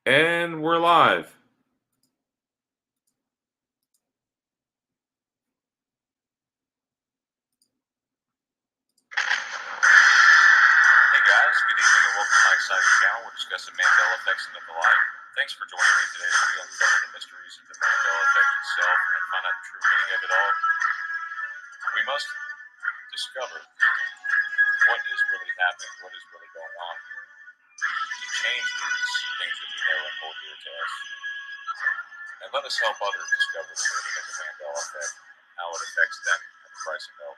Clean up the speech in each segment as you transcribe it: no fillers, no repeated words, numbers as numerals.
And we're live. Hey guys, good evening and welcome to my exciting channel. We're discussing Mandela effects and the like. Thanks for joining me today as we uncover the mysteries of the Mandela effect itself and find out the true meaning of it all. We must discover what is really happening, what is really going on here, to change these things that we know and hold dear to us. And let us help others discover the meaning of the Mandela effect, how it affects them, and the price of milk.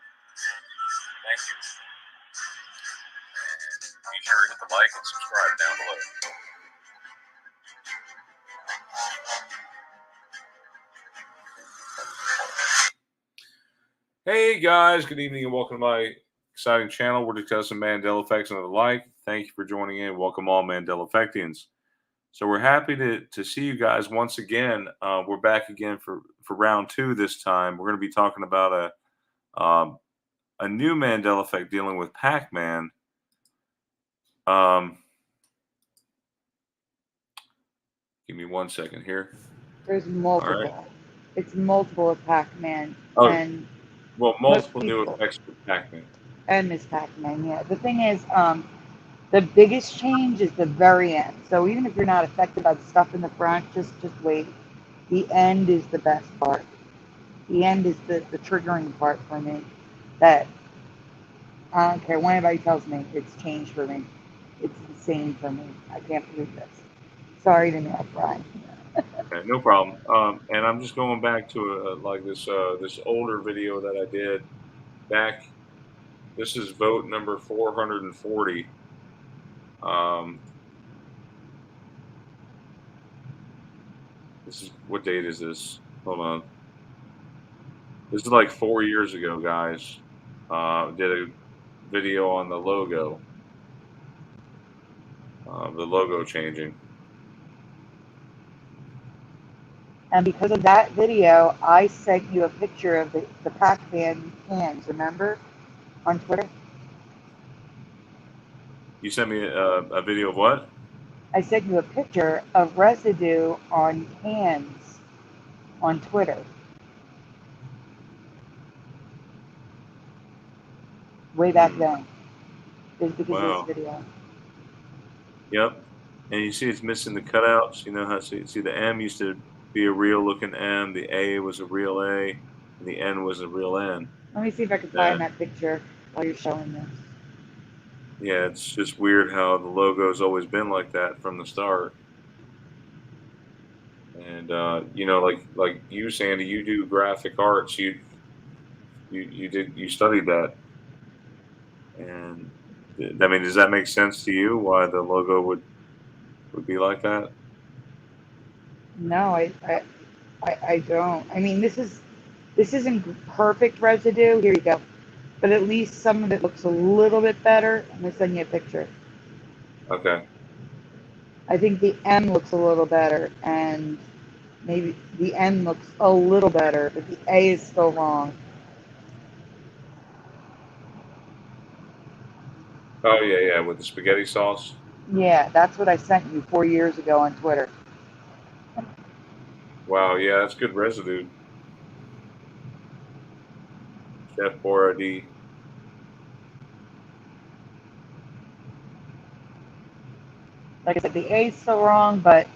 Thank you. And be sure to hit the like and subscribe down below. Hey guys, good evening and welcome to my exciting channel. We're discussing Mandela effects and the like. Thank you for joining in. Welcome all Mandela effectians. So we're happy to see you guys once again. We're back again for round two this time. We're going to be talking about a new Mandela effect dealing with Pac-Man. Give me 1 second here. There's multiple. Right. It's multiple with Pac-Man. Oh, and well, multiple new effects with Pac-Man. And Miss Pac-Man, yeah. The thing is, the biggest change is the very end. So even if you're not affected by the stuff in the front, just wait. The end is the best part. The end is the triggering part for me. That I don't care what anybody tells me, it's changed for me. It's insane for me. I can't believe this. Sorry to interrupt, Brian. Okay, no problem. And I'm just going back to this older video that I did back. This is vote number 440. This is, what date is this? Hold on. This is like 4 years ago, guys. Did a video on the logo changing. And because of that video, I sent you a picture of the Pac-Man hands, remember? On Twitter. You sent me a video of what? I sent you a picture of residue on hands on Twitter. Way back then. It was because of this video. Yep. And you see it's missing the cutouts. You know how see the M used to be a real looking M, the A was a real A, and the N was a real N. Let me see if I can find that picture while you're showing this. Yeah, it's just weird how the logo's always been like that from the start. And you know, like you, Sandy, you do graphic arts. You studied that. And I mean, does that make sense to you? Why the logo would be like that? No, I don't. I mean, this isn't perfect residue. Here you go. But at least some of it looks a little bit better. I'm gonna send you a picture. Okay. I think the M looks a little better, and maybe the N looks a little better, but the A is still wrong. Oh yeah, with the spaghetti sauce. Yeah, that's what I sent you 4 years ago on Twitter. Wow, yeah, that's good residue. Chef Boyardee. Like I said, the A is still wrong, but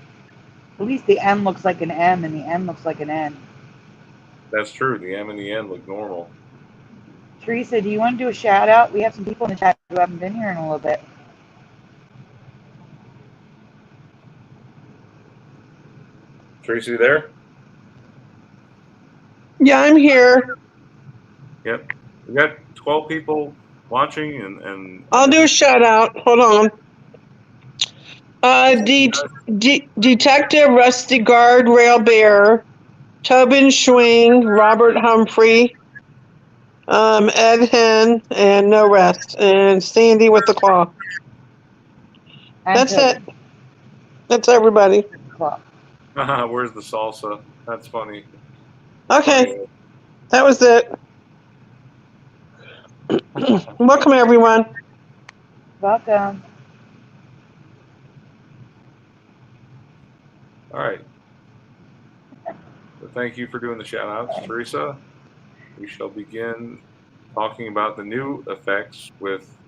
at least the M looks like an M and the N looks like an N. That's true. The M and the N look normal. Teresa, do you want to do a shout out? We have some people in the chat who haven't been here in a little bit. Tracy, there? Yeah, I'm here. Yep. We got 12 people watching, and I'll do a shout out. Hold on. Detective Rusty Guard Rail Bear, Tobin Schwing, Robert Humphrey, Ed Hen, and no rest, and Sandy with the claw. That's it. That's everybody. Where's the salsa? That's funny. Okay, that was it. Welcome, everyone. Welcome. All right. So thank you for doing the shout outs, Teresa. We shall begin talking about the new effects with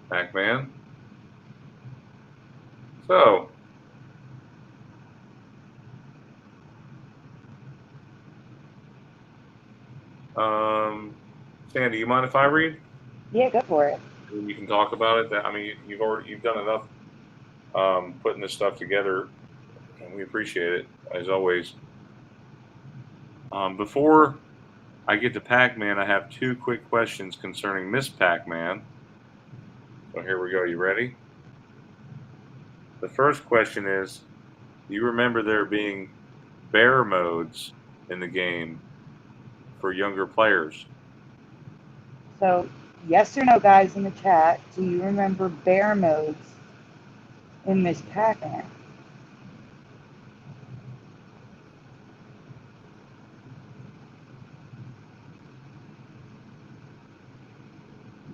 Pac-Man. So, Sandy, you mind if I read? Yeah, go for it. And you can talk about it. I mean, you've done enough putting this stuff together, and we appreciate it as always. Before I get to Pac-Man, I have two quick questions concerning Miss Pac-Man. So here we go. You ready? The first question is, do you remember there being bear modes in the game for younger players? So, yes or no, guys in the chat, do you remember bear modes in Miss Pac-Man?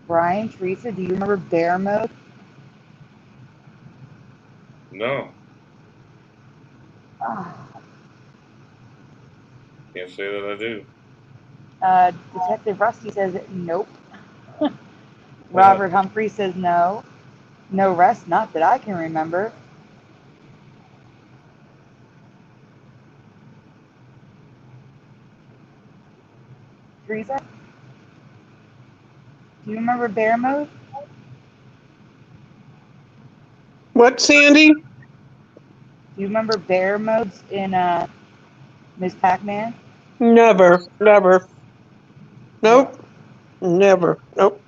Brian, Teresa, do you remember bear mode? No, Ah. can't say that I do. Detective Rusty says nope. Robert Humphrey says no. No rest, not that I can remember. Teresa, do you remember bear mode? What, Sandy? Do you remember bear modes in Miss Pac-Man? Never. Nope. Never. Nope.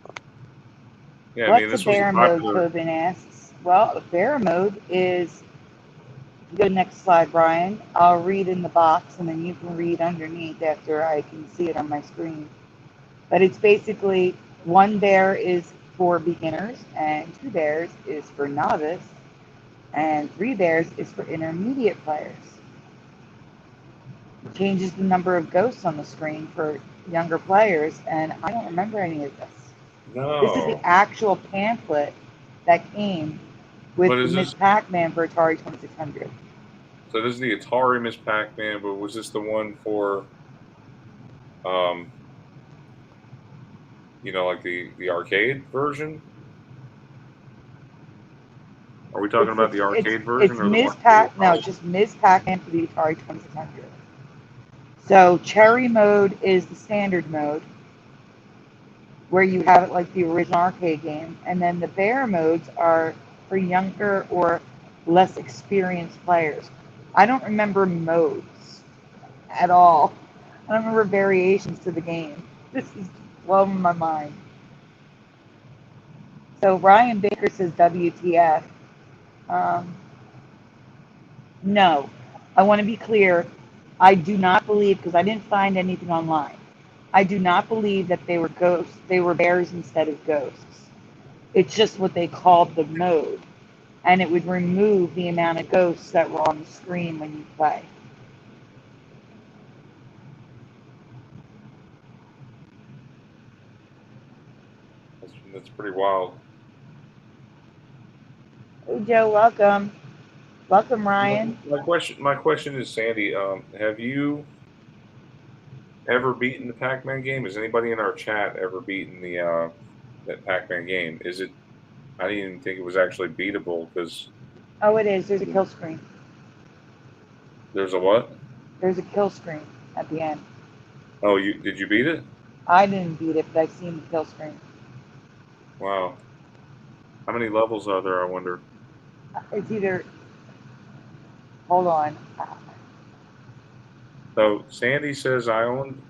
Yeah, I mean, What's a this was a bear mode, popular. Tobin asks. Well, a bear mode is, go next slide, Brian. I'll read in the box and then you can read underneath after I can see it on my screen. But it's basically one bear is for beginners and two bears is for novice and three bears is for intermediate players. It changes the number of ghosts on the screen for younger players, and I don't remember any of this. This is the No. actual pamphlet that came with But the is Miss this Pac-Man for Atari 2600. so? This is the Atari Miss Pac-Man, but was this the one for, um, like the arcade version? Are we talking about the arcade version It's or the one Ms. for the Pac. No, Atari? just Ms. Pac-Man for the Atari 2600. So cherry mode is the standard mode, where you have it like the original arcade game, and then the bear modes are for younger or less experienced players. I don't remember modes at all. I don't remember variations to the game. This is blowing my mind. So Ryan Baker says WTF. No, I want to be clear. I do not believe, because I didn't find anything online, I do not believe that they were ghosts. They were bears instead of ghosts. It's just what they called the mode. And it would remove the amount of ghosts that were on the screen when you play. That's pretty wild. Hey Joe, welcome. Welcome, Ryan. My question is, Sandy, have you ever beaten the Pac-Man game? Has anybody in our chat ever beaten the that Pac-Man game? Is it? I didn't even think it was actually beatable because Oh, it is. There's a kill screen. there's a what? There's a kill screen at the end. Oh, did you beat it? I didn't beat it, but I've seen the kill screen. Wow. How many levels are there? I wonder. It's either, hold on. So Sandy says I owned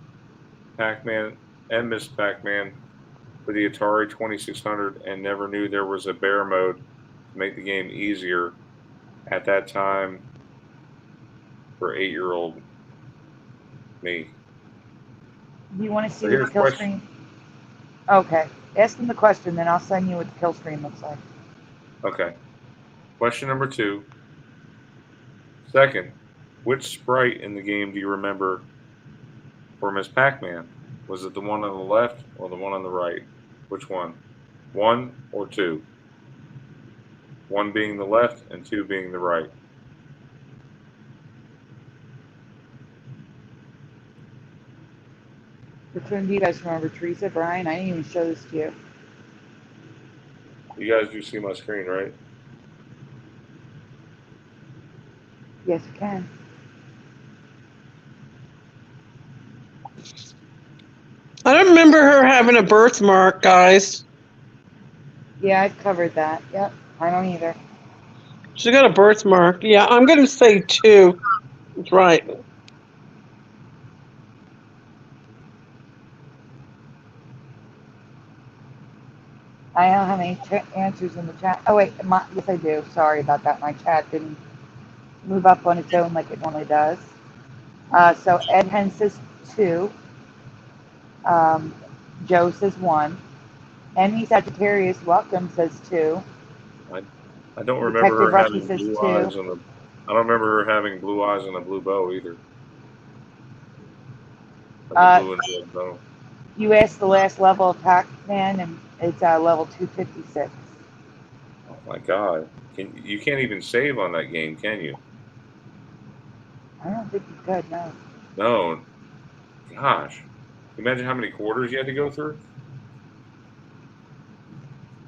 Pac-Man and Miss Pac-Man for the Atari 2600 and never knew there was a bear mode to make the game easier at that time for 8-year-old me. Do you want to see So what the here's kill question. screen? Okay. Ask them the question, then I'll send you what the kill screen looks like. Okay. Question number 2. Second, which sprite in the game do you remember for Miss Pac-Man? Was it the one on the left or the one on the right? Which one? 1 or 2? 1 being the left and 2 being the right. Which one do you guys remember? Teresa, Brian? I didn't even show this to you. You guys do see my screen, right? Yes, you can. I don't remember her having a birthmark, guys. Yeah, I've covered that. Yep. I don't either. She got a birthmark. Yeah, I'm going to say 2. That's right. I don't have any answers in the chat. Oh, wait. Yes, I do. Sorry about that. My chat didn't move up on its own like it normally does. So Ed Hen says 2. Joe says 1. Emmy Sagittarius, welcome, says 2. I don't remember Detective her Rusty having says blue 2. eyes and a. I don't remember her having blue eyes and a blue bow either. Like a blue and red bow. You asked the last level of Pac-Man, and it's level 256. Oh my god! You can't even save on that game, can you? I don't think you could, no. No. Gosh, imagine how many quarters you had to go through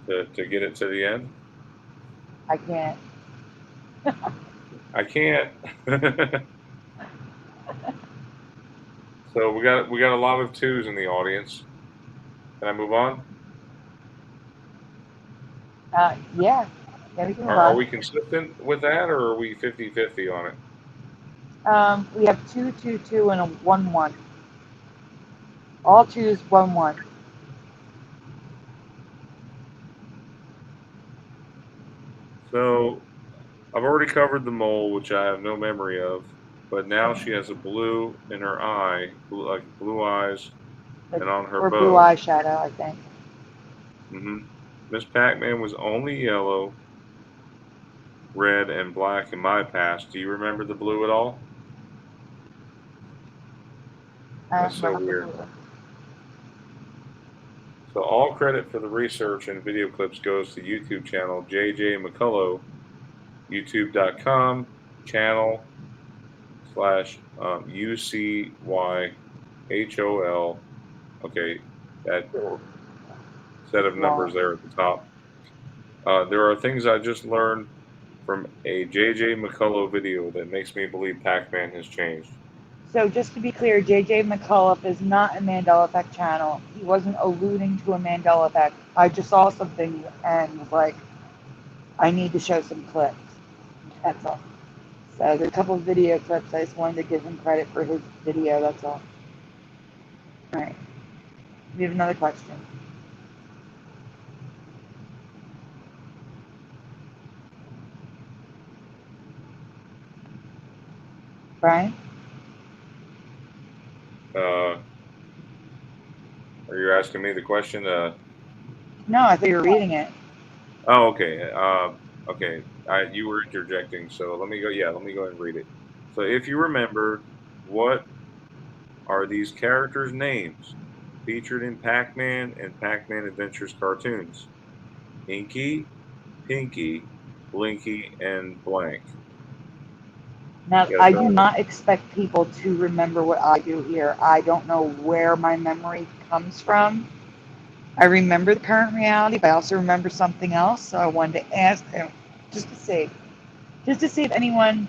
to get it to the end. I can't. I can't. So we got a lot of 2s in the audience. Can I move on? Yeah. Yeah, we can move Are on. we consistent with that, or are we 50-50 on it? We have 2, 2, 2, and a 1, 1. All 2s, 1, 1. So I've already covered the mole, which I have no memory of, but now she has a blue in her eye, like blue eyes, and on her Or blue bow. eyeshadow, I think. Miss Pac-Man was only yellow, red, and black in my past. Do you remember the blue at all? I That's don't so remember weird. the blue. So all credit for the research and video clips goes to YouTube channel JJ McCullough, youtube.com channel /UCYHOL. Okay, that set of numbers there at the top. There are things I just learned from a JJ McCullough video that makes me believe Pac-Man has changed. So just to be clear, JJ McCullough is not a Mandela Effect channel. He wasn't alluding to a Mandela Effect. I just saw something and was like, I need to show some clips. That's all. So there's a couple of video clips. I just wanted to give him credit for his video. That's all. All right. We have another question. Brian? Are you asking me the question? No, I thought you were reading it. Oh, okay. Okay. You were interjecting, so let me go. Yeah, let me go ahead and read it. So, if you remember, what are these characters' names featured in Pac-Man and Pac-Man Adventures cartoons? Inky, Pinky, Blinky, and blank. Now, You guys I know do it? not expect people to remember what I do here. I don't know where my memory comes from. I remember the current reality, but I also remember something else. So I wanted to ask them just to see if anyone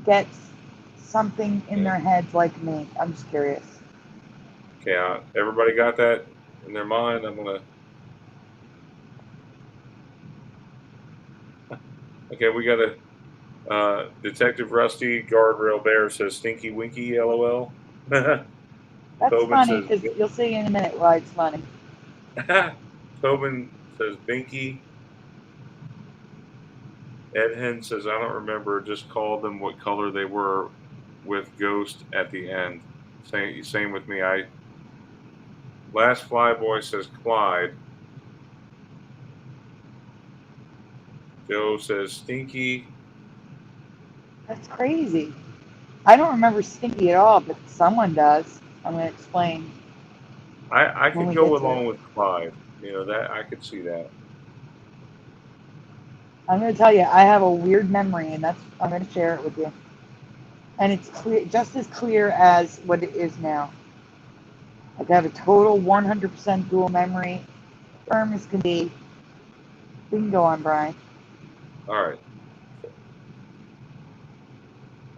gets something in their heads like me. I'm just curious. Okay. Everybody got that in their mind? I'm gonna. Okay, we got a Detective Rusty Guardrail Bear says Stinky Winky, LOL. That's Tobin funny says because you'll see in a minute why it's funny. Tobin says Binky. Ed Hen says I don't remember. Just called them what color they were with Ghost at the end. Same with me. Last Flyboy says Clyde. Joe says Stinky. That's crazy. I don't remember Stinky at all, but someone does. I'm going to explain I when could we go get to it. along with Clyde. You know that I could see that. I'm going to tell you, I have a weird memory, and I'm going to share it with you. And it's clear, just as clear as what it is now. Like I have a total 100% dual memory, firm as can be. We can go on, Brian. All right.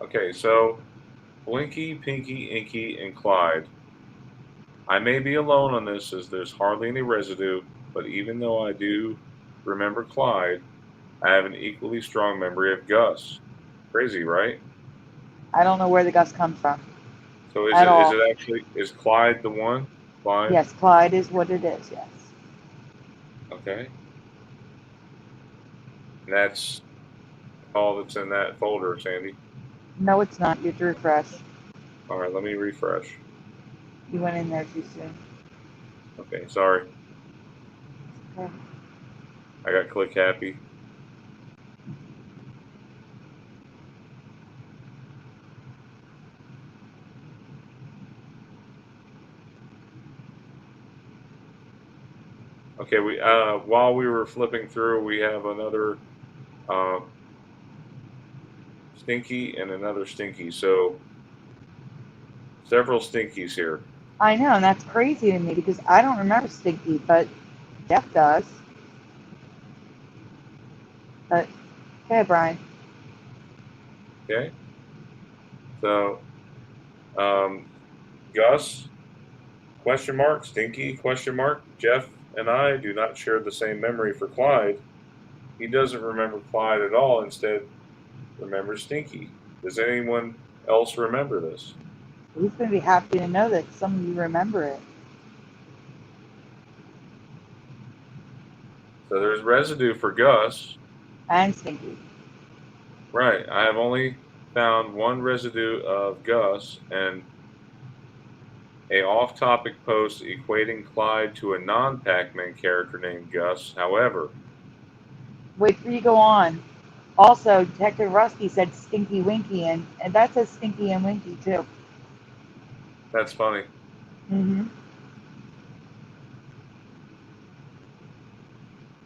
Okay, so Blinky, Pinky, Inky, and Clyde. I may be alone on this as there's hardly any residue, but even though I do remember Clyde, I have an equally strong memory of Gus. Crazy, right? I don't know where the Gus comes from So at all. is Clyde the one? Clyde? Yes, Clyde is what it is, yes. Okay. And that's all that's in that folder, Sandy. No, it's not. You have to refresh. All right, let me refresh. You went in there too soon. Okay, sorry. Okay. I got click happy. Okay, we while we were flipping through, we have another Stinky and another Stinky. So several Stinkies here. I know, and that's crazy to me because I don't remember Stinky, but Jeff does. But, okay, Brian. Okay. So Gus, question mark, Stinky, question mark. Jeff and I do not share the same memory for Clyde. He doesn't remember Clyde at all. Instead, remembers Stinky. Does anyone else remember this? He's going to be happy to know that some of you remember it. So there's residue for Gus. And Stinky. Right. I have only found one residue of Gus and a off-topic post equating Clyde to a non-Pac-Man character named Gus. However, Wait for you to go on. Also, Detective Rusty said Stinky Winky, and that says Stinky and Winky, too. that's funny. Mm-hmm.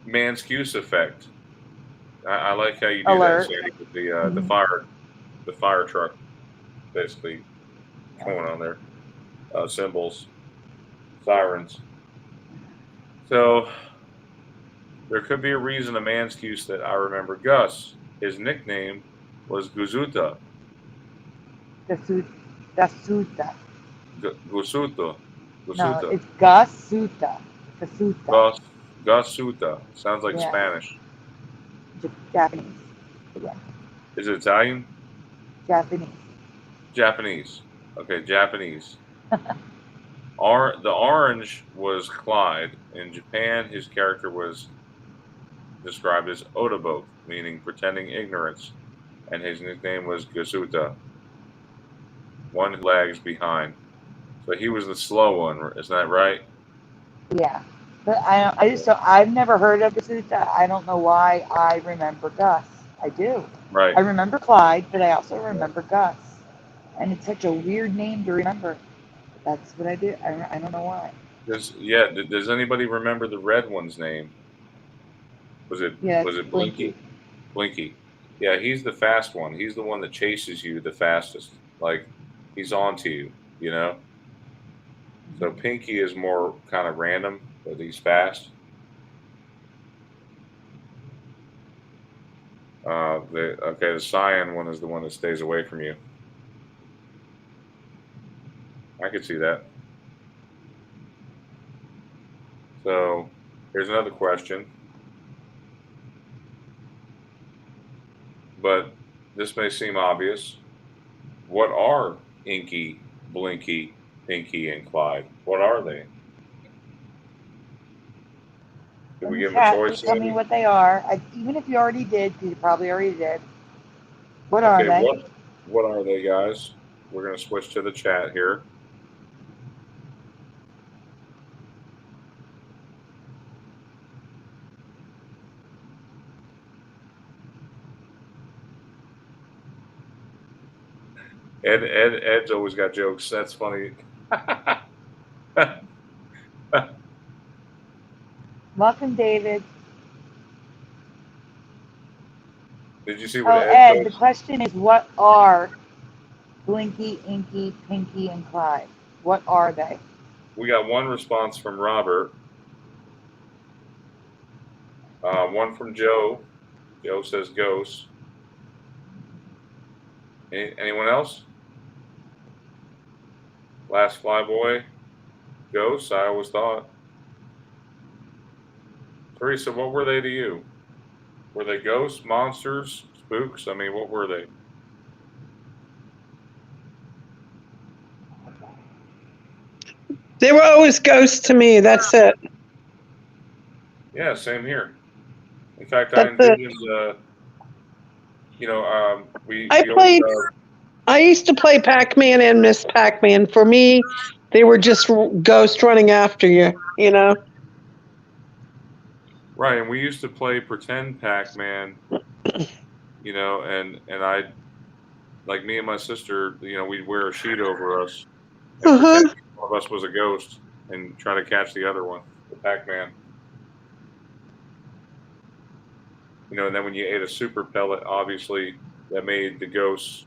Manskew's effect. I like how you do Alert. that, Sandy, with the fire truck, basically going on there. Symbols, sirens. So there could be a reason a Manskew's that I remember Gus. His nickname was Guzuta. Gasuta. Gusuto. No, Gusuta. it's Gasuta. Gasuta. Gus. Gasuta. Sounds like Yeah. Spanish. Japanese. Yeah. Is it Italian? Japanese. Japanese. Okay, Japanese. The orange was Clyde. In Japan, his character was described as Otobo, meaning pretending ignorance, and his nickname was Gasuta, one who lags behind. So he was the slow one, isn't that right? Yeah. But I've never heard of Gasuta. I don't know why I remember Gus. I do. Right. I remember Clyde, but I also remember Gus. And it's such a weird name to remember. But that's what I do. I don't know why. Does anybody remember the red one's name? Yeah, Was it's it Blinky. Blinky? Blinky. Yeah, he's the fast one. He's the one that chases you the fastest. Like he's on to you, you know? So Pinky is more kind of random, but he's fast. The cyan one is the one that stays away from you. I could see that. So here's another question, but this may seem obvious. What are Inky, Blinky, Pinky, and Clyde? What are they? Did we In the give them a chat, choice? please tell me what they are. Even if you already did, because you probably already did. What are Okay, they? what are they, guys? We're gonna switch to the chat here. Ed's always got jokes. That's funny. Welcome, David. Did you see what Oh, Ed Ed, the posted? question is, what are Blinky, Inky, Pinky, and Clyde? What are they? we got one response from Robert. One from Joe. Joe says ghost. Anyone else? Last Flyboy. Ghosts, I always thought. Teresa, what were they to you? Were they ghosts, monsters, spooks? I mean, what were they? They were always ghosts to me. That's it. Yeah, same here. In fact, I That's it. envisioned, we I always, played. I used to play Pac-Man and Miss Pac-Man. For me, they were just ghosts running after you. You know. right, and we used to play pretend Pac-Man, and I, like me and my sister, we'd wear a sheet over us and pretend one of us was a ghost and try to catch the other one, the Pac-Man. And then when you ate a super pellet, obviously that made the ghosts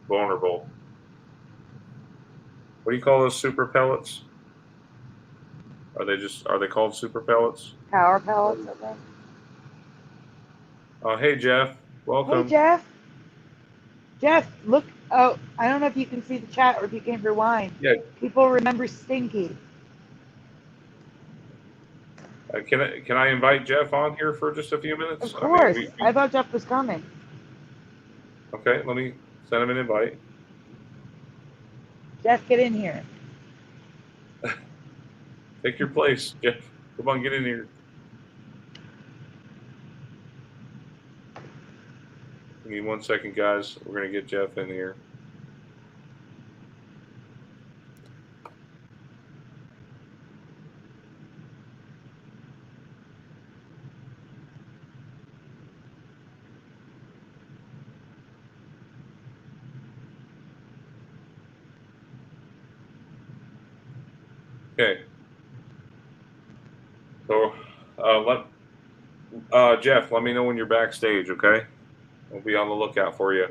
vulnerable. What do you call those super pellets? Are they called super pellets? Power pellets, I think. Hey Jeff, welcome. Hey, Jeff. Jeff, look. Oh, I don't know if you can see the chat or if you can rewind. Yeah. People remember Stinky. Can I invite Jeff on here for just a few minutes? Of course. I I thought Jeff was coming. Okay, let me send him an invite. Jeff, get in here. Take your place, Jeff. Come on, get in here. Give me 1 second, guys. We're going to get Jeff in here. Okay. So, Jeff, let me know when you're backstage, okay? We'll be on the lookout for you.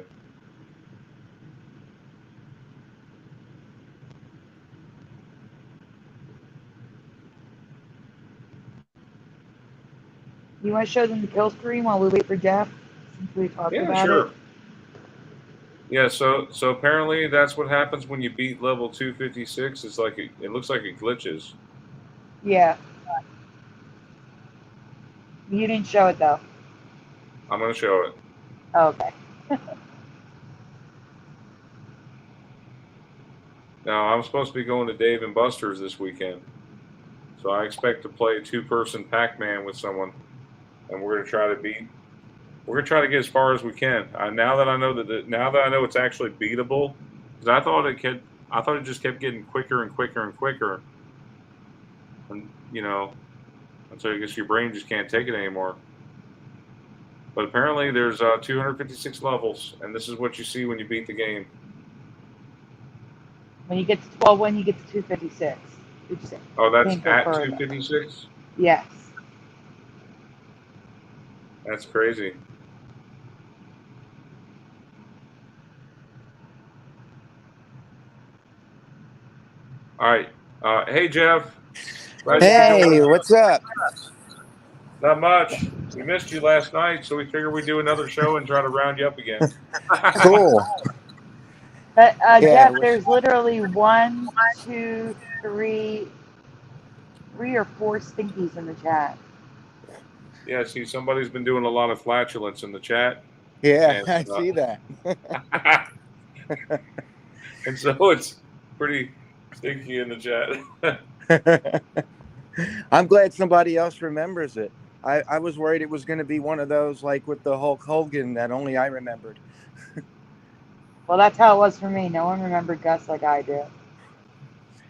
You want to show them the kill screen while we wait for Jeff? Since we talked about sure. it. Yeah, so apparently that's what happens when you beat level 256. It's like it looks like it glitches. Yeah. You didn't show it though. I'm going to show it. Okay. Now, I'm supposed to be going to Dave and Buster's this weekend. So I expect to play a two-person Pac-Man with someone, and we're going to try to get as far as we can. Now that I know it's actually beatable, because I thought it just kept getting quicker and quicker and quicker, and until I guess your brain just can't take it anymore. But apparently there's 256 levels, and this is what you see when you beat the game. When you get to 12, when you get to 256. Did you say? Oh, that's Can't go at further. 256? Yes. That's crazy. All right. Hey, Jeff. Hey, what's up? Not much. We missed you last night, so we figured we'd do another show and try to round you up again. Cool. But Yeah, Jeff, it was- there's literally 1, 2, 3 or 4 Stinkies in the chat. Yeah, see, somebody's been doing a lot of flatulence in the chat. Yeah, And, I see that. And so it's pretty stinky in the chat. I'm glad somebody else remembers it. I was worried it was going to be one of those like with the Hulk Hogan that only I remembered. Well, that's how it was for me. No one remembered Gus like I do.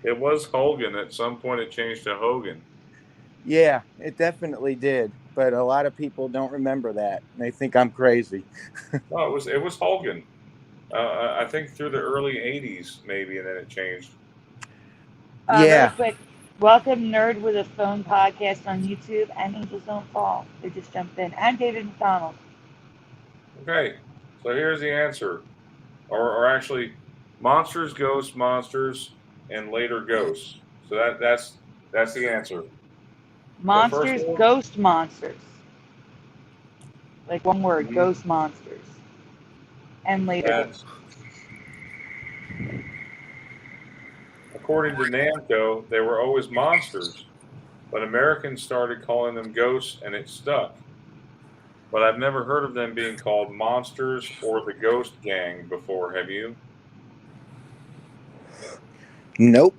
It was Hogan. At some point, it changed to Hogan. Yeah, it definitely did. But a lot of people don't remember that. They think I'm crazy. No, it was Hogan. I think through the early 80s, maybe, and then it changed. Yeah. Real quick, welcome Nerd with a Phone podcast on YouTube and Angels Don't Fall. They just jumped in. And David McDonald. Okay, so here's the answer. Or actually, monsters, ghosts, and later ghosts. So that's the answer. Monsters, one? ghost monsters. Like one word, Mhm. ghost monsters. And later. That's, according to Namco, they were always monsters, but Americans started calling them ghosts, and it stuck. But I've never heard of them being called monsters or the Ghost Gang before. Have you? Nope.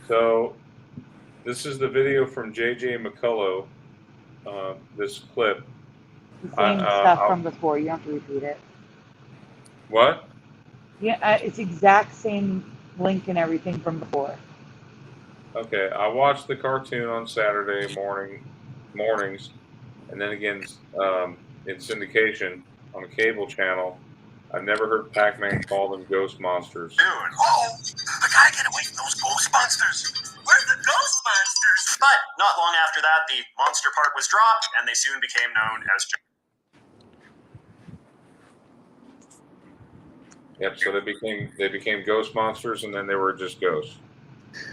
So this is the video from JJ McCullough. This clip. The same stuff I'll, from before. You don't have to repeat it. what? Yeah, it's exact same link and everything from before. Okay, I watched the cartoon on Saturday mornings, and then again in syndication on a cable channel. I've never heard Pac-Man call them ghost monsters. Dude, oh, we gotta get away from those ghost monsters. We're the ghost monsters. But not long after that, the monster part was dropped, and they soon became known as. Yep. So they became ghost monsters, and then they were just ghosts.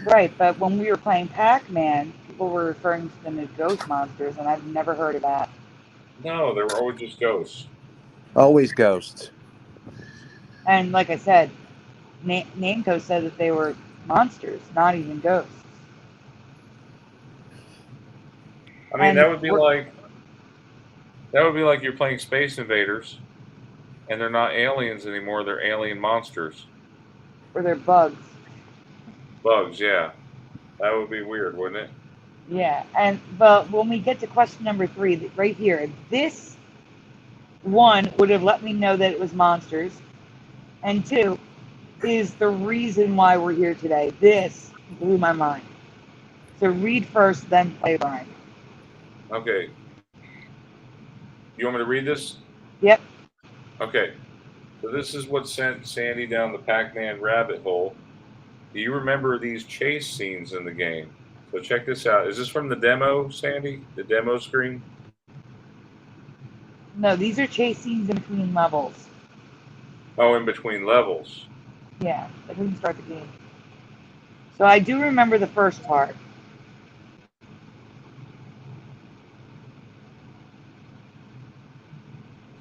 Right, but when we were playing Pac-Man, people were referring to them as ghost monsters, and I've never heard of that. No, they were always just ghosts. Always ghosts. And like I said, Namco said that they were monsters, not even ghosts. I mean, And that would be like you're playing Space Invaders, and they're not aliens anymore; they're alien monsters, or they're bugs. bugs. Yeah, that would be weird, wouldn't it? Yeah, but when we get to question number 3, right here, this one would have let me know that it was monsters, and 2 is the reason why we're here today. This blew my mind. So read first, then play mine. Okay. You want me to read this? Yep. Okay. So this is what sent Sandy down the Pac-Man rabbit hole. Do you remember these chase scenes in the game? So check this out. Is this from the demo, Sandy? The demo screen? No, these are chase scenes in between levels. Oh, in between levels. Yeah, I didn't start the game. So I do remember the first part.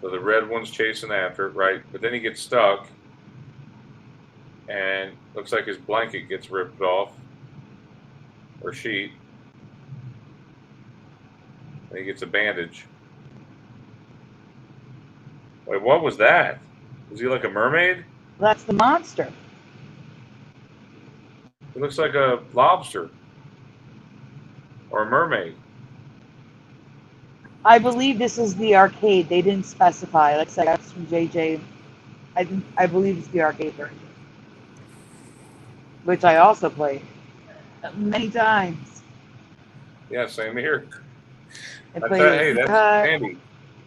So the red one's chasing after it, right? But then he gets stuck, and looks like his blanket gets ripped off, or sheet. And he gets a bandage. Wait, what was that? Was he like a mermaid? That's the monster. It looks like a lobster or a mermaid. I believe this is the arcade. They didn't specify. Like I said, that's from JJ. I believe it's the arcade version, which I also played many times. Yeah, same here. I That's played that. it. Hey, that's Sandy.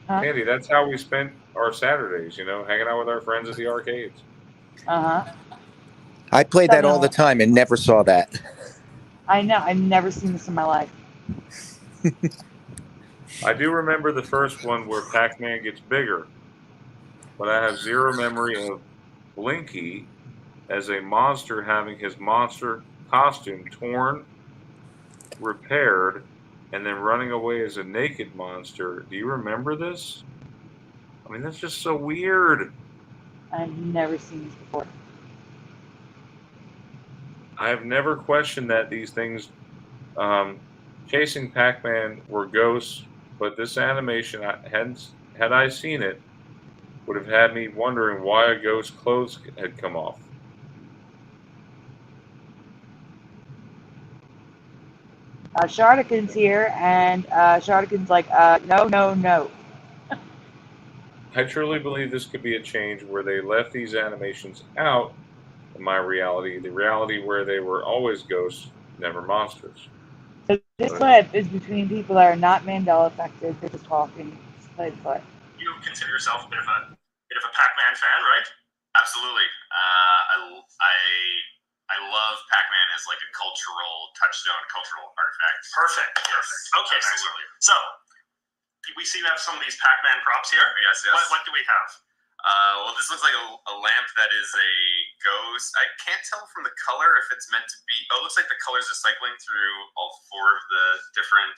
Huh? Sandy, that's how we spent our Saturdays. Hanging out with our friends at the arcades. Uh-huh. I played that all the time and never saw that. I know. I've never seen this in my life. I do remember the first one where Pac-Man gets bigger, but I have zero memory of Blinky as a monster having his monster costume torn, repaired, and then running away as a naked monster. Do you remember this? I mean, that's just so weird. I've never seen this before. I have never questioned that these things chasing Pac-Man were ghosts, but this animation, had I seen it, would have had me wondering why a ghost's clothes had come off. Shardikin's here, and Shardikin's like, no. I truly believe this could be a change where they left these animations out of my reality, the reality where they were always ghosts, never monsters. So this clip is between people that are not Mandela affected. They're just talking. Just play the clip. You consider yourself a bit of a Pac-Man fan, right? Absolutely. I love Pac-Man as like a cultural touchstone, cultural artifact. Perfect. Okay, absolutely. So we seem to have some of these Pac-Man props here. Yes. What do we have? Well, this looks like a lamp that is a ghost. I can't tell from the color if it's meant to be. Oh, it looks like the colors are cycling through all 4 of the different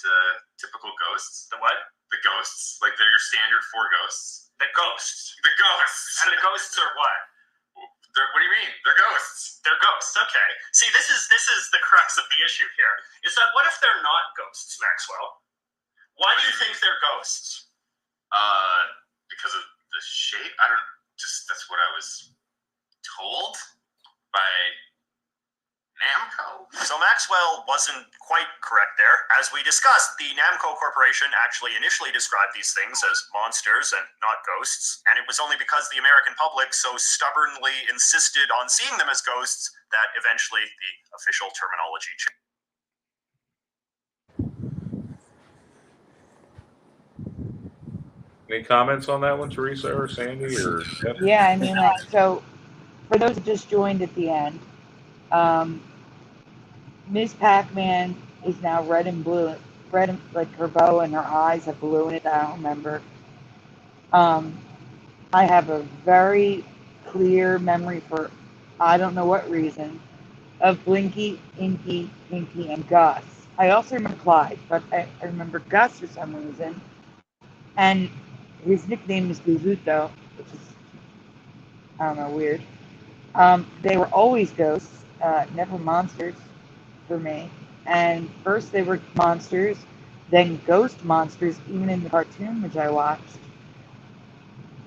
typical ghosts. The what? The ghosts. Like they're your standard 4 ghosts. The ghosts. The ghosts. And the ghosts are what? What do you mean? They're ghosts. They're ghosts. Okay. See, this is the crux of the issue here. Is that what if they're not ghosts, Maxwell? Why do you think they're ghosts? Because of the shape. I don't. That's what I was told by Namco. So Maxwell wasn't quite correct there. As we discussed, the Namco Corporation actually initially described these things as monsters and not ghosts, and it was only because the American public so stubbornly insisted on seeing them as ghosts that eventually the official terminology changed. Any comments on that one, Teresa or Sandy or Jeff? Yeah, I mean, like, so for those who just joined at the end, Ms. Pac-Man is now red and blue. Red and, like, her bow and her eyes have blue in it that I don't remember. I have a very clear memory for, I don't know what reason, of Blinky, Inky, Pinky, and Gus. I also remember Clyde, but I remember Gus for some reason. And his nickname is Guzuto, which is, I don't know, weird. They were always ghosts, never monsters for me. And first they were monsters, then ghost monsters, even in the cartoon which I watched.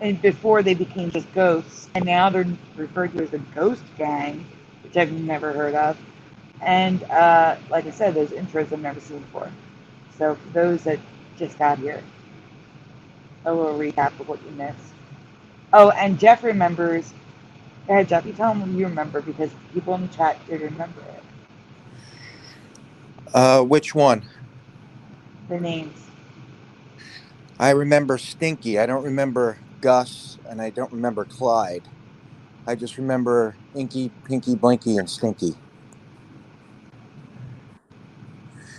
And before they became just ghosts, and now they're referred to as a ghost gang, which I've never heard of. And like I said, those intros I've never seen before. So for those that just got here, a little recap of what you missed. Oh, and Jeff remembers. Go ahead, Jeff, you tell him what you remember because people in the chat did remember it. Which one? The names. I remember Stinky. I don't remember Gus, and I don't remember Clyde. I just remember Inky, Pinky, Blinky, and Stinky.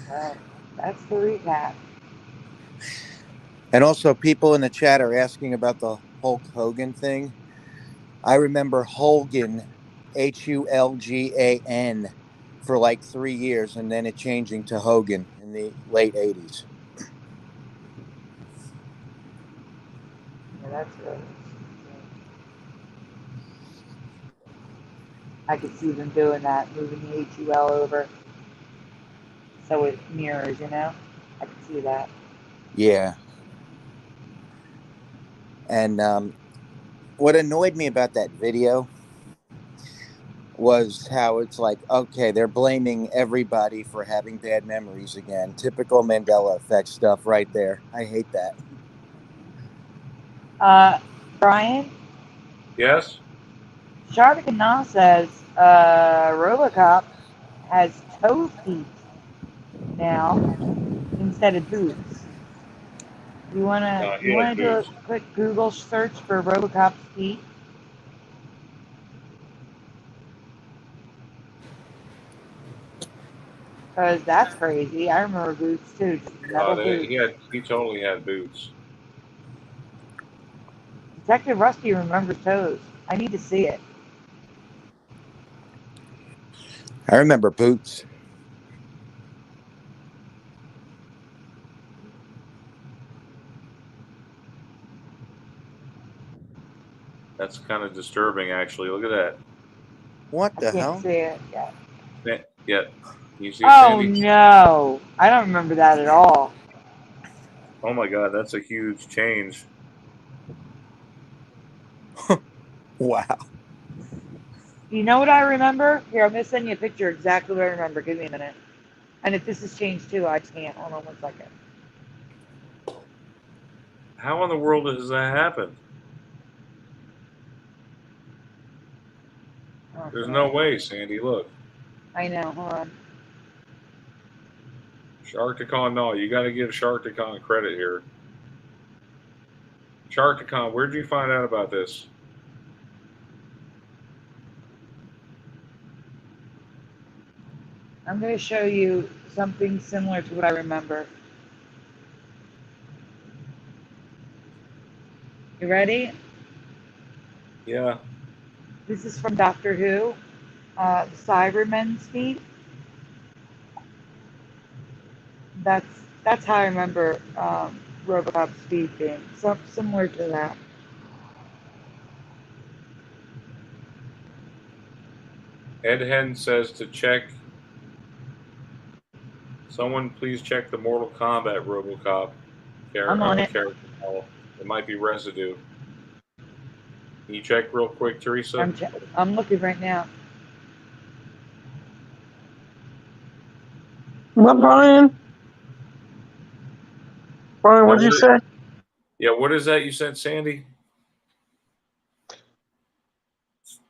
Well, that's the recap. And also, people in the chat are asking about the Hulk Hogan thing. I remember Hogan, Hulgan, for like 3 years, and then it changing to Hogan in the late 80s. Yeah, that's good. I could see them doing that, moving the HUL over so it mirrors, you know? I could see that. Yeah. And what annoyed me about that video was how it's like, okay, they're blaming everybody for having bad memories again. Typical Mandela Effect stuff right there. I hate that. Brian? Yes? Sharkana says Robocop has toe feet now instead of boots. You wanna He has do a boots. quick Google search for Robocop's feet? Because that's crazy. I remember boots too, just metal boots. He totally had boots. Detective Rusty remembers toes. I need to see it. I remember boots. That's kind of disturbing, actually. Look at that. What the I can't hell? see it yet. Yeah. You see, Oh Sandy? no, I don't remember that at all. Oh my God, that's a huge change. Wow. You know what I remember? Here, I'm gonna send you a picture exactly what I remember. Give me a minute. And if this has changed too, I can't. Hold on 1 second. How in the world does that happen? Oh, There's sorry. no way, Sandy. Look. I know. Hold on. Sharkticon, no, you got to give Sharkticon credit here. Sharkticon, where'd you find out about this? I'm gonna show you something similar to what I remember. You ready? Yeah. This is from Doctor Who. The Cybermen speak. That's how I remember Robocop speaking. So similar to that. Ed Hen says to check. Someone please check the Mortal Kombat Robocop I'm on it. character model. It might be residue. Can you check real quick, Teresa? I'm looking right now. What, Brian? Brian, what did you say? Yeah, what is that you sent, Sandy?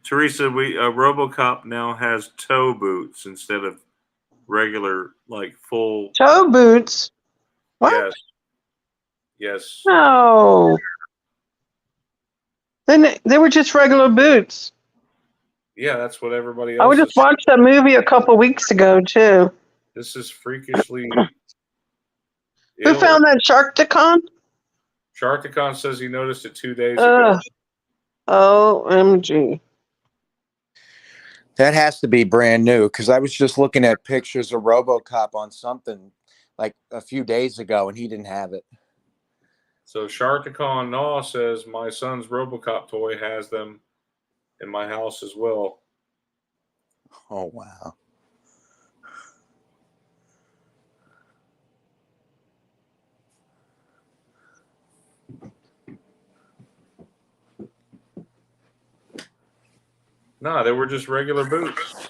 Teresa, we RoboCop now has toe boots instead of regular, like full. Toe boots? What? Yes. Yes. No. Then they were just regular boots. Yeah, that's what everybody I else just is. watched that movie a couple weeks ago too. This is freakishly. Who ill. found that Sharkticon? Sharkticon says he noticed it 2 days ago. OMG. That has to be brand new because I was just looking at pictures of RoboCop on something like a few days ago, and he didn't have it. So Sharkticon Naw says my son's RoboCop toy has them in my house as well. Oh wow! Nah, they were just regular boots.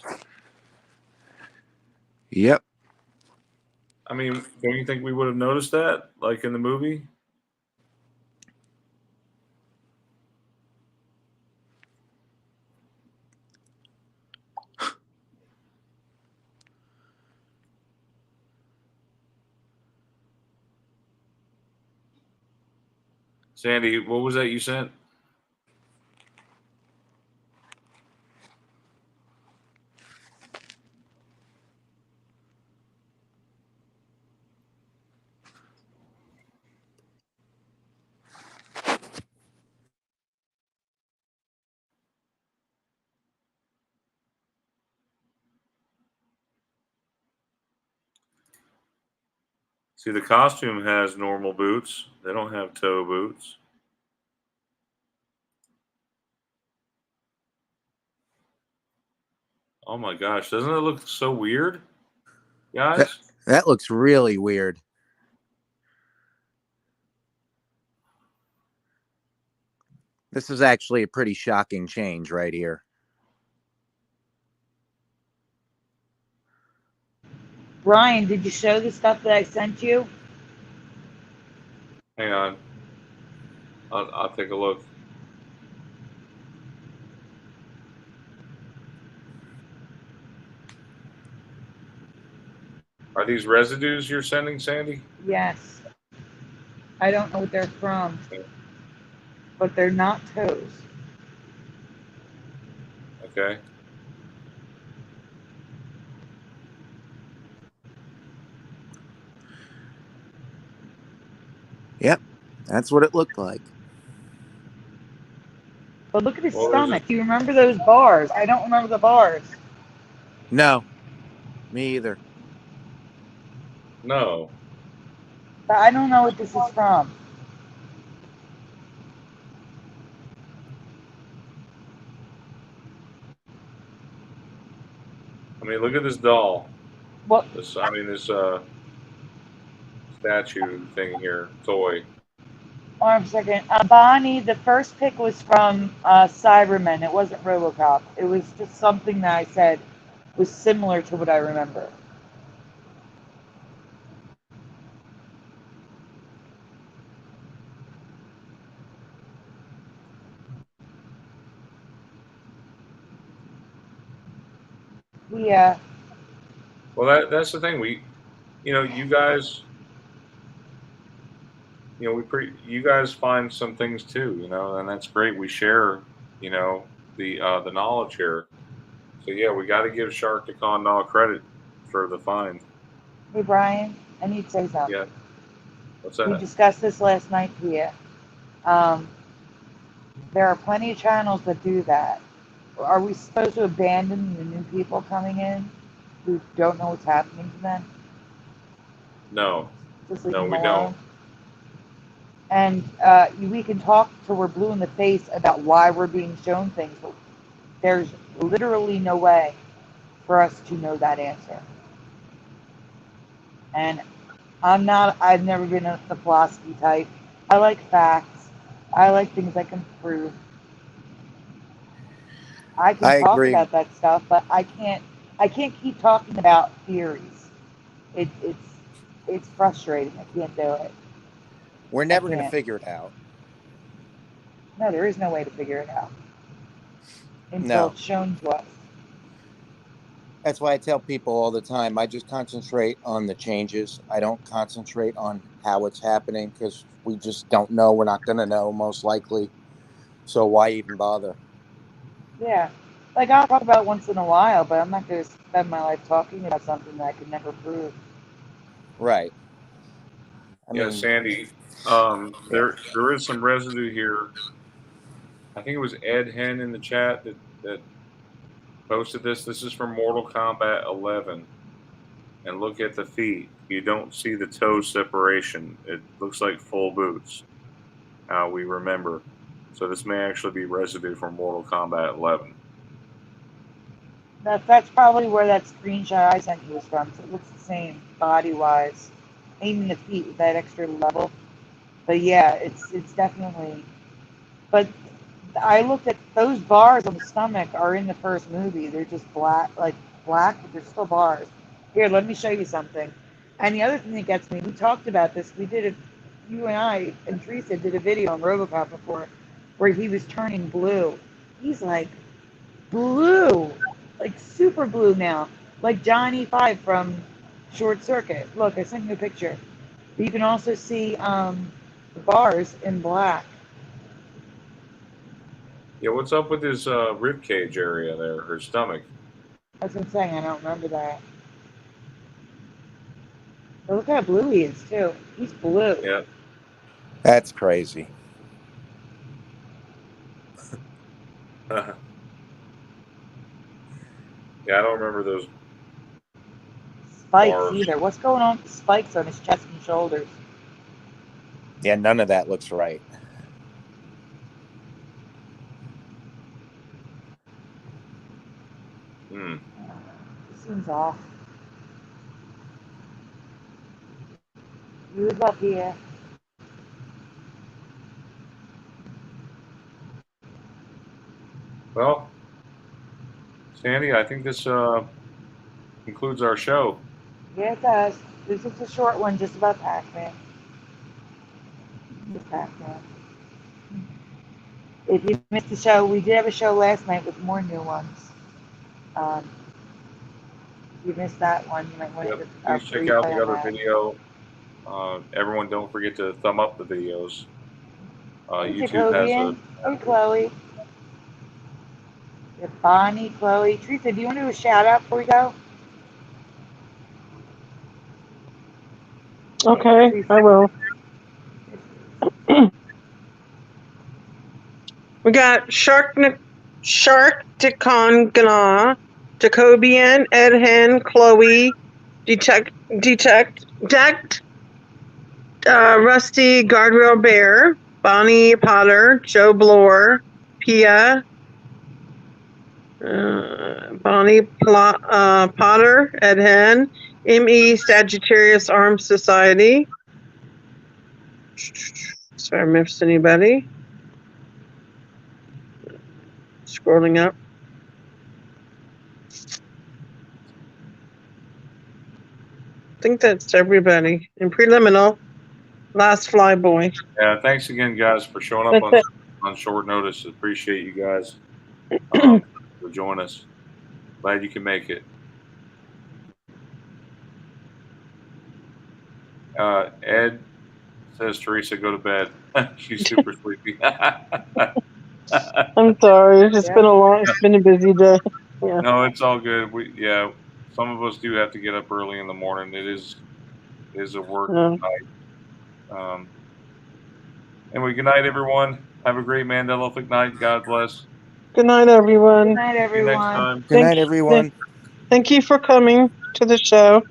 Yep. I mean, don't you think we would have noticed that, like in the movie? Sandy, what was that you sent? See, the costume has normal boots. They don't have toe boots. Oh my gosh, doesn't it look so weird, guys? That looks really weird. This is actually a pretty shocking change right here. Brian, did you show the stuff that I sent you? Hang on. I'll take a look. Are these residues you're sending, Sandy? Yes. I don't know what they're from, but they're not toes. Okay. Yep, that's what it looked like. But look at his Well, stomach. Do you remember those bars? I don't remember the bars. No, me either. No. But I don't know what this is from. I mean, look at this doll. What? This statue thing here, toy. Hold on a second. Bonnie, the first pick was from Cybermen. It wasn't Robocop. It was just something that I said was similar to what I remember. Yeah. Well, that's the thing. You guys, you guys find some things too, and that's great. We share, the knowledge here. So yeah, we got to give Sharkticon all credit for the find. Hey, Brian, I need to say something. Yeah. What's We that? discussed this last night here. Um, there are plenty of channels that do that. Are we supposed to abandon the new people coming in who don't know what's happening to them? No, Just leave no, them we alone? don't. And we can talk till we're blue in the face about why we're being shown things, but there's literally no way for us to know that answer. And I've never been the philosophy type. I like facts. I like things I can prove. I can I talk agree. about that stuff, but I can't keep talking about theories. It's frustrating. I can't do it. We're I never going to can't. figure it out. No, there is no way to figure it out until No. it's shown to us. That's why I tell people all the time, I just concentrate on the changes. I don't concentrate on how it's happening because we just don't know. We're not going to know, most likely. So why even bother? Yeah. Like, I'll talk about it once in a while, but I'm not going to spend my life talking about something that I can never prove. Right. I Yeah, mean, Sandy. yeah. There is some residue here. I think it was Ed Hen in the chat that posted this. This is from Mortal Kombat 11. And look at the feet. You don't see the toe separation. It looks like full boots. How we remember. So this may actually be residue from Mortal Kombat 11. That's probably where that screenshot I sent you was from. So it looks the same body-wise. Even the feet with that extra level. But yeah, it's definitely. But I looked at those bars on the stomach are in the first movie. They're just black, but they're still bars. Here, let me show you something. And the other thing that gets me, we talked about this. We did it. You and I and Teresa did a video on Robocop before, where he was turning blue. He's like blue, like super blue now, like Johnny Five from Short Circuit. Look, I sent you a picture. But you can also see the bars in black. Yeah, what's up with his rib cage area there, her stomach? That's what I'm saying. I don't remember that. But look how blue he is too. He's blue. Yeah. That's crazy. Yeah, I don't remember those Spikes bars. either. What's going on with the spikes on his chest and shoulders? Yeah, none of that looks right. Hmm. It seems off. You was up here. Well, Sandy, I think this concludes our show. Yeah, it does. This is a short one just about Pac-Man. Just Pac-Man. If you missed the show, we did have a show last night with more new ones. Um, if you missed that one, you might want Yep. to Please check out replay the on other that. video. Everyone, don't forget to thumb up the videos. Hey, YouTube has a. Jacobian. Hey, Chloe. Yeah, Bonnie, Chloe. Teresa, do you want to do a shout out before we go? Okay, Teresa. I will. We got Sharkticon, Jacobian, Edhen, Chloe, Detect, Rusty, Guardrail Bear, Bonnie Potter, Joe Bloor, Pia, Bonnie Potter, Edhen, M.E. Sagittarius Arms Society. Sorry, I missed anybody. Scrolling up. I think that's everybody. In preliminal, last flyboy. Yeah, thanks again, guys, for showing up That's it. on short notice. Appreciate you guys for joining us. Glad you can make it. Ed says Teresa, go to bed. She's super sleepy. I'm sorry. It's Yeah. been a busy day. Yeah. No, it's all good. Some of us do have to get up early in the morning. It is a work Yeah. night. Anyway, good night, everyone. Have a great Mandela Effect night. God bless. Good night, Good everyone. night, See you next everyone. time. Good night, everyone. Thank you for coming to the show.